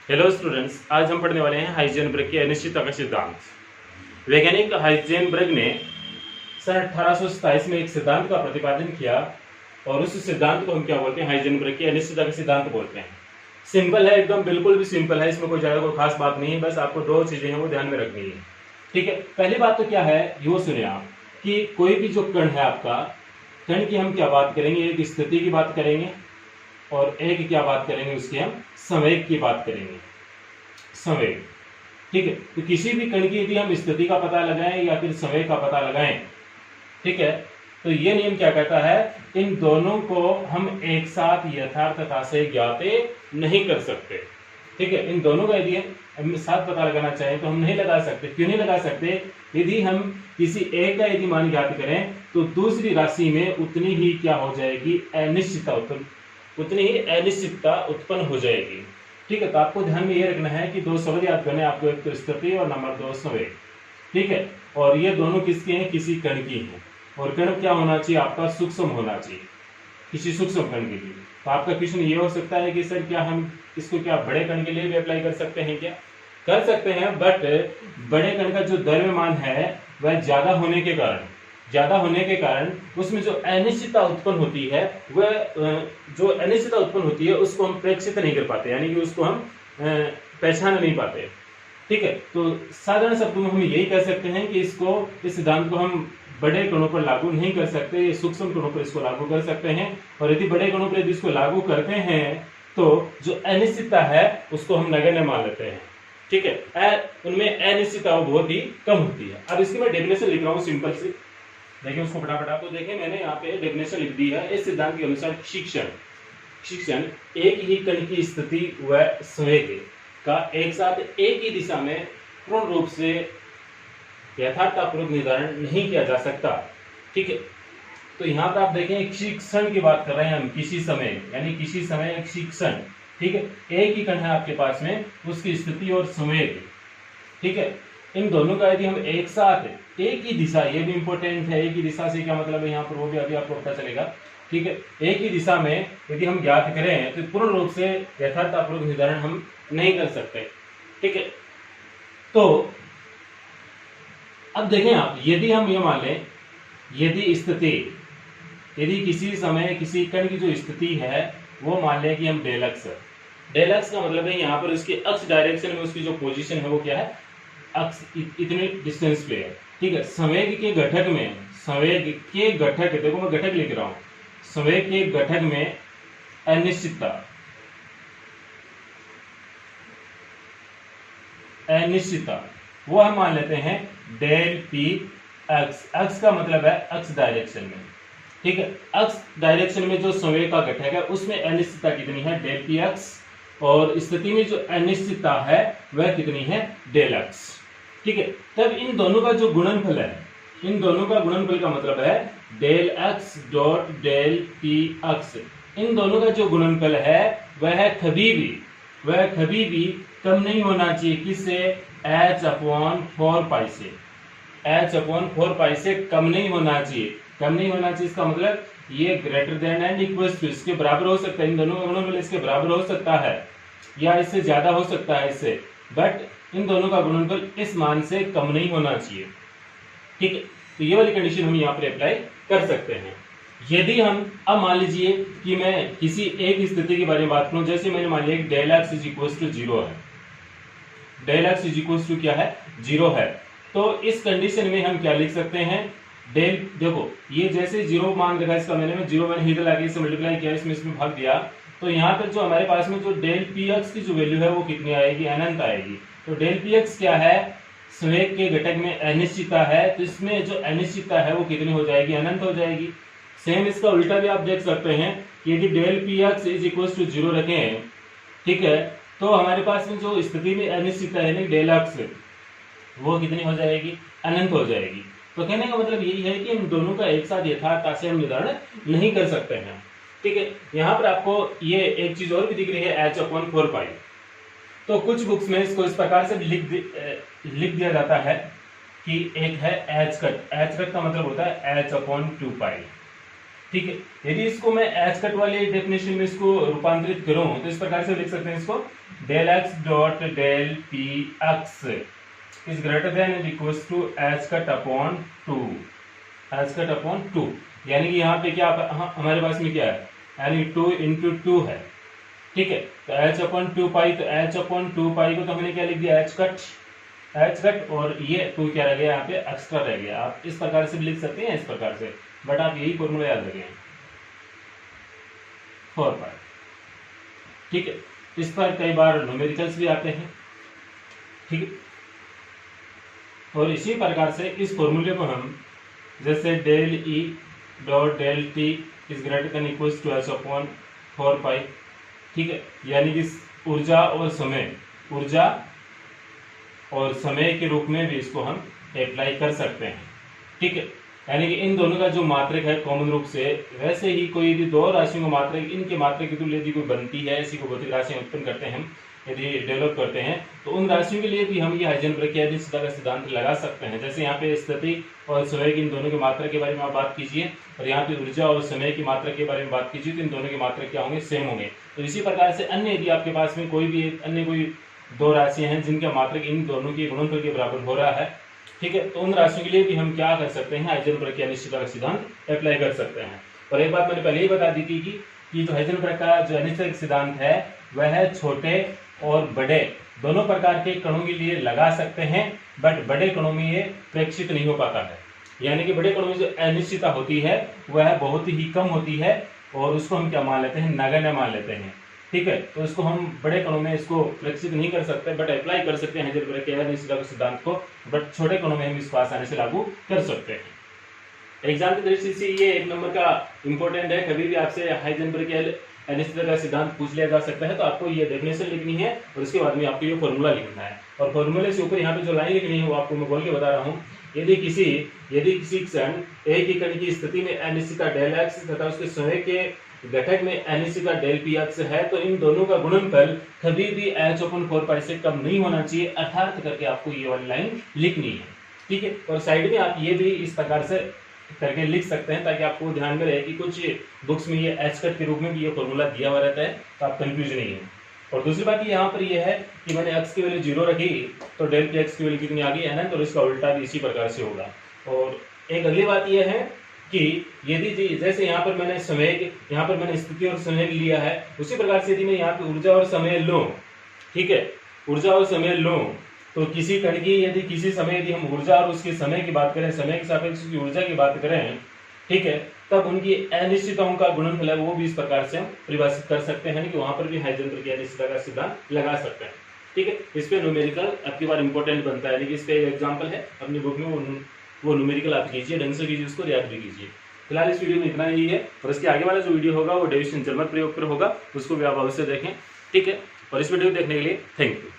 Hello students, आज हम पढ़ने वाले हैं हाइजेनबर्ग के अनिश्चितता का सिद्धांत। वैज्ञानिक हाइजेनबर्ग ने सन 1827 में एक सिद्धांत का प्रतिपादन किया और उस सिद्धांत को हम क्या बोलते हैं? हाइजेनबर्ग की अनिश्चितता का सिद्धांत बोलते हैं। सिंपल है, एकदम बिल्कुल भी सिंपल है, इसमें कोई ज्यादा कोई खास बात नहीं है, बस आपको दो चीजें हैं वो ध्यान में रखनी है। ठीक है, पहली बात तो क्या है ये सुनिए आप कि कोई भी जो कण है आपका, कण की हम क्या बात करेंगे? एक स्थिति की बात करेंगे और एक क्या बात करेंगे? उसकी हम संवेग की बात करेंगे। संवेग, ठीक है। तो किसी भी कण की यदि हम स्थिति का पता लगाएं या फिर संवेग का पता लगाएं, ठीक है, तो ये नियम क्या कहता है? इन दोनों को हम एक साथ यथार्थता से ज्ञात नहीं कर सकते। ठीक है, इन दोनों का यदि हम साथ पता लगाना चाहें तो हम नहीं लगा सकते। क्यों नहीं लगा सकते? यदि हम किसी एक का यदि मान ज्ञात करें तो दूसरी राशि में उतनी ही क्या हो जाएगी? अनिश्चितता उत्पन्न हो जाएगी। ठीक है, तो आपको ध्यान में ये रखना है कि दो शब्द याद करने आपको, एक तो स्थिति और नंबर 2 संवेग। ठीक है, और ये दोनों किसके हैं? किसी कण की हैं। और कण क्या होना चाहिए? आपका सूक्ष्म होना चाहिए, किसी सूक्ष्म कण के लिए। तो आपका क्वेश्चन ये हो सकता है कि सर क्या हम इसको क्या बड़े कण के लिए भी अप्लाई कर सकते हैं? क्या कर सकते हैं, बट बड़े कण का जो द्रव्यमान है वह ज्यादा होने के कारण उसमें जो अनिश्चितता उत्पन्न होती है, वह जो अनिश्चितता उत्पन्न होती है उसको हम प्रेक्षित नहीं कर पाते, यानी कि उसको हम पहचान नहीं पाते। ठीक है, तो साधारण शब्दों में हम यही कह सकते हैं कि इस सिद्धांत को हम बड़े कणों पर लागू नहीं कर सकते, ये सूक्ष्म कणों पर इसको लागू कर सकते हैं। और यदि बड़े कणों पर यदि इसको लागू करते हैं तो जो अनिश्चितता है उसको हम नगण्य मान लेते हैं। ठीक है, उनमें अनिश्चितता बहुत ही कम होती है। अब इसकी मैं डेफिनेशन लिख रहा हूँ सिंपल सी, देखिए उसको फटाफट। आपको देखिए मैंने यहाँ पे डेफिनेशन लिख दी है। इस सिद्धांत के अनुसार शिक्षण एक ही कण की स्थिति व संवेग का एक साथ एक ही दिशा में पूर्ण रूप से यथार्थतापूर्वक निर्धारण नहीं किया जा सकता। ठीक है, तो यहाँ पर आप देखें शिक्षण की बात कर रहे हैं हम, किसी समय, यानी किसी समय एक शिक्षण। ठीक है, एक ही कण है आपके पास में, उसकी स्थिति और संवेग। ठीक है, इन दोनों का यदि हम एक साथ एक ही दिशा, ये भी इंपॉर्टेंट है, एक ही दिशा से क्या मतलब है यहाँ पर, वो भी अभी आपको पता चलेगा। ठीक है, एक ही दिशा में यदि हम ज्ञात करें तो पूर्ण रूप से यथार्थतापूर्वक निर्धारण हम नहीं कर सकते। ठीक है, तो अब देखें आप, यदि हम ये मान लें, यदि किसी समय किसी कण की जो स्थिति है वो मान लें कि हम डेल एक्स का मतलब है यहाँ पर उसके अक्ष डायरेक्शन में उसकी जो पोजीशन है वो क्या है? अक्ष इतने डिस्टेंस पे है। ठीक है, संवेग के घटक, देखो मैं घटक लिख रहा हूं, संवेग के घटक में अनिश्चितता वो हम मान लेते हैं डेल पी एक्स। एक्स का मतलब है अक्ष डायरेक्शन में। ठीक है, अक्ष डायरेक्शन में जो संवेग का घटक है उसमें अनिश्चितता कितनी है? Del P X. और स्थिति में जो अनिश्चितता है वह कितनी है? Del X. ठीक है, तब इन दोनों का जो गुणनफल है, इन दोनों का गुणनफल का मतलब है del x dot del P x. इन दोनों का जो गुणनफल है वह कभी भी कम नहीं होना चाहिए। किससे? h/4 से। h/4 से कम नहीं होना चाहिए। इसका मतलब ये greater than and equal to, इसके बराबर हो सकता है। इन दोनों का गुणनफल इसके बराबर हो सकता है या इससे ज्यादा हो सकता है इससे, बट इन दोनों का गुणनफल इस मान से कम नहीं होना चाहिए। ठीक है, तो ये वाली कंडीशन हम यहाँ पर अप्लाई कर सकते हैं। यदि हम अब मान लीजिए कि मैं किसी एक स्थिति के बारे में बात करूं, जैसे मैंने मान लिया del X is equal to 0 है, del X is equal to क्या है? 0 है। तो इस कंडीशन में हम क्या लिख सकते हैं? डेल, देखो ये जैसे 0 मान रखा, इसका मैंने 0 मैंने इधर आगे इससे मल्टीप्लाई किया, इसमें भाग दिया, तो यहाँ पर जो हमारे पास में जो डेल पी एक्स की जो वैल्यू है वो कितनी आएगी? अनंत आएगी। तो डेल पी एक्स क्या है? संवेग के घटक में अनिश्चितता है, तो इसमें जो अनिश्चितता है वो कितनी हो जाएगी? अनंत हो जाएगी। सेम इसका उल्टा भी आप देख सकते हैं कि यदि del P X is equal to 0 रखें, ठीक है, तो हमारे पास में जो स्थिति में अनिश्चितता है डेल एक्स, वो कितनी हो जाएगी? अनंत हो जाएगी। तो कहने का मतलब यही है कि इन दोनों का एक साथ यथार्थता से हम निर्धारण नहीं कर सकते हैं। ठीक है, यहाँ पर आपको ये एक चीज और भी दिख रही है h/4 तो कुछ बुक्स में इसको इस प्रकार से लिख दिया जाता है कि एक है h कट का मतलब होता है h/2 ठीक है। यदि इसको मैं एच कट वाली डेफिनेशन में इसको रूपांतरित करूं तो इस प्रकार से लिख सकते हैं इसको, del x dot del P X is greater than and equals to H cut upon 2, H cut upon 2। यानी कि यहाँ पे क्या हमारे पास में क्या है, यानी 2 इंटू 2 है, ठीक है। तो एच अपॉन 2 पाई, तो एच अपॉन 2 पाई को तो हमने क्या लिख दिया, एच कट, और ये 2 क्या रह गया यहाँ पे, एक्स्ट्रा रह गया। आप इस प्रकार से भी लिख सकते हैं, इस प्रकार से, बट आप यही फॉर्मूला याद रखें, 4 पाई, ठीक है। इस पर कई बार न्यूमेरिकल्स भी आते हैं, ठीक है। और इसी प्रकार से इस फॉर्मूले को हम जैसे del E dot del T is greater than equals to H upon 4 pi, ठीक है। यानी कि ऊर्जा और समय के रूप में भी इसको हम अप्लाई कर सकते हैं, ठीक है। यानी कि इन दोनों का जो मात्रक है कॉमन रूप से, वैसे ही कोई यदि दो राशियों का मात्रक, इनके मात्रक की तुल्य यदि कोई बनती है, ऐसी कोई भौतिक राशियां उत्पन्न करते हैं, यदि डेवलप करते हैं, तो उन राशियों के लिए भी हम ये हाइजेनबर्ग की अनिश्चितता का सिद्धांत लगा सकते हैं। जैसे यहाँ पे स्थिति और समय की इन दोनों के मात्रक के बारे में आप बात कीजिए, और यहाँ पे ऊर्जा और समय की मात्रक के बारे में बात कीजिए, तो इन दोनों के मात्रक क्या होंगे, सेम होंगे। तो इसी प्रकार से अन्य यदि आपके पास में कोई भी अन्य कोई दो राशियां हैं जिनका मात्रक इन दोनों के गुणनफल के बराबर हो रहा है, ठीक है, तो उन राशियों के लिए भी हम क्या कर सकते हैं, हाइजेनबर्ग की अनिश्चितता का सिद्धांत अप्लाई कर सकते हैं। और एक बात मैंने पहले ही बता दी थी कि जो हाइजेनबर्ग का जो अनिश्चितता सिद्धांत है वह छोटे और बड़े दोनों प्रकार के कणों के लिए लगा सकते हैं, बट बड़े कणों में ये प्रेक्षित नहीं हो पाता है। यानी कि बड़े कणों में जो अनिश्चितता होती है वह बहुत ही कम होती है, और उसको हम क्या मान लेते हैं, नगण्य मान लेते हैं, ठीक है। तो इसको हम बड़े कणों में इसको प्रेक्षित नहीं कर सकते, बट अप्लाई कर सकते हैं हाइजेनबर्ग के अनिश्चितता के सिद्धांत को, बट छोटे कणों में हम इसको आसानी से लागू कर सकते हैं। एग्जाम की दृष्टि से ये 1 नंबर का इंपॉर्टेंट है। कभी भी आपसे हाइजेनबर्ग के अनिश्चितता का सिद्धांत पूछ लिया जा सकता है, तो आपको ये डेफिनेशन लिखनी है और उसके बाद में आपको ये फॉर्मूला लिखना है, और फॉर्मूले से ऊपर यहाँ पे जो लाइन लिखनी है वो आपको मैं बोल के बता रहा हूँ। यदि किसी क्षण एक ही कण की स्थिति में अनिश्चितता डेल एक्स तथा उसके समय के घटक में अनिश्चितता डेल पी एक्स है, तो इन दोनों का गुणनफल कभी भी एच अपॉन 4 पाई से कम नहीं होना चाहिए, अर्थात करके आपको ये वाली लाइन लिखनी है, ठीक है। और साइड में आप ये भी इस प्रकार से करके लिख सकते हैं, ताकि आपको ध्यान में रहे कि कुछ बुक्स में ये एच कट के रूप में भी ये फॉर्मूला दिया हुआ रहता है, तो आप कंफ्यूज नहीं है। और दूसरी बात यहाँ पर ये है कि मैंने x की वैल्यू 0 रखी, तो डेल पी एक्स की वैल्यू कितनी आ गई, अनंत, और इसका उल्टा भी इसी प्रकार से होगा। और एक अगली बात यह है कि यदि जैसे यहाँ पर मैंने स्थिति और समय लिया है, उसी प्रकार से यदि मैं यहाँ पे ऊर्जा और समय लूं, ठीक है, ऊर्जा और समय लूं, तो किसी कण की यदि किसी समय यदि हम ऊर्जा और उसके समय की बात करें, समय के सापेक्ष उसकी ऊर्जा की बात करें, ठीक है, तब उनकी अनिश्चितताओं का गुणनफल है वो भी इस प्रकार से हम परिभाषित कर सकते हैं कि वहां पर भी हाइजेनबर्ग की अनिश्चितता का सिद्धांत लगा सकते हैं, ठीक है। इस पे न्यूमेरिकल आपकी बार इंपॉर्टेंट बनता है, लेकिन इस पे एक एग्जांपल है अपनी बुक में, वो न्यूमेरिकल आप कीजिए, ढंग से कीजिए, उसको याद भी कीजिए। फिलहाल इस वीडियो में इतना ही है, और इसके आगे वाला जो वीडियो होगा वो डेविसन जर्मर प्रयोग पर होगा, उसको भी आप अवश्य देखें, ठीक है। और इस वीडियो को देखने के लिए थैंक यू।